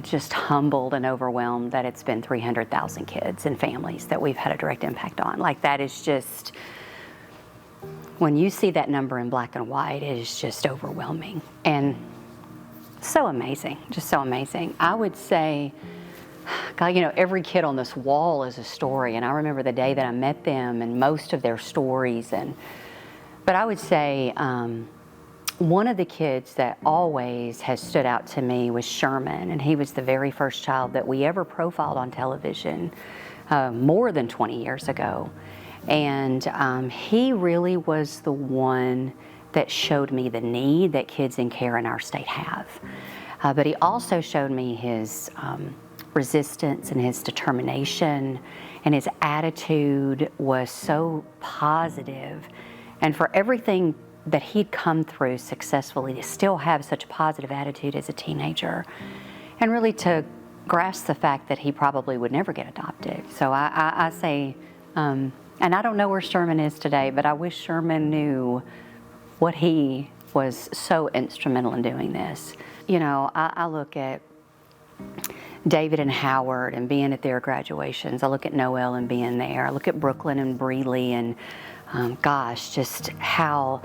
just humbled and overwhelmed that it's been 300,000 kids and families that we've had a direct impact on. Like, that is just, when you see that number in black and white, it is just overwhelming and so amazing, just so amazing. I would say, God, you know, every kid on this wall is a story, and I remember the day that I met them and most of their stories. But I would say one of the kids that always has stood out to me was Sherman, and he was the very first child that we ever profiled on television more than 20 years ago. And he really was the one that showed me the need that kids in care in our state have. But he also showed me his resistance and his determination, and his attitude was so positive. And for everything that he'd come through successfully, to still have such a positive attitude as a teenager, and really to grasp the fact that he probably would never get adopted. So I say, and I don't know where Sherman is today, but I wish Sherman knew what he was so instrumental in doing this. You know, I look at David and Howard and being at their graduations. I look at Noel and being there. I look at Brooklyn and Breeley, and gosh, just how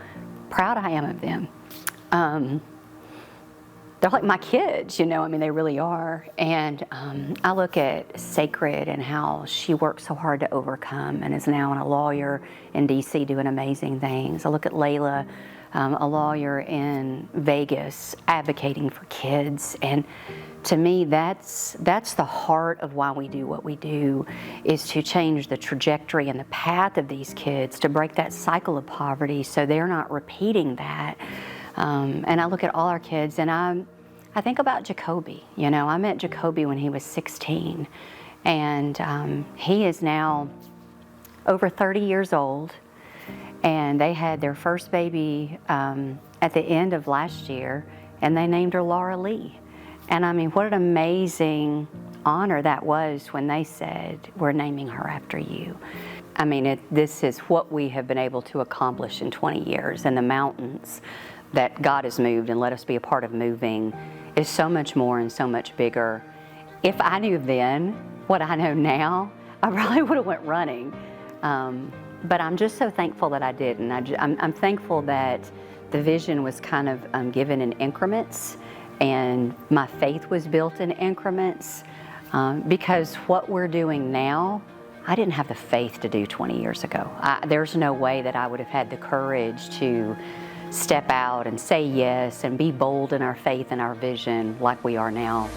proud I am of them. They're like my kids, you know, I mean, they really are. And I look at Sacred and how she worked so hard to overcome and is now a lawyer in DC doing amazing things. I look at Layla, a lawyer in Vegas advocating for kids. And to me, that's the heart of why we do what we do, is to change the trajectory and the path of these kids, to break that cycle of poverty so they're not repeating that. And I look at all our kids, and I think about Jacoby. You know, I met Jacoby when he was 16, and he is now over 30 years old, and they had their first baby at the end of last year, and they named her Laura Lee. And I mean, what an amazing honor that was when they said, "We're naming her after you." I mean, this is what we have been able to accomplish in 20 years, and the mountains that God has moved and let us be a part of moving is so much more and so much bigger. If I knew then what I know now, I probably would have went running. But I'm just so thankful that I didn't. I'm thankful that the vision was kind of given in increments, and my faith was built in increments, because what we're doing now, I didn't have the faith to do 20 years ago. There's no way that I would have had the courage to step out and say yes and be bold in our faith and our vision like we are now.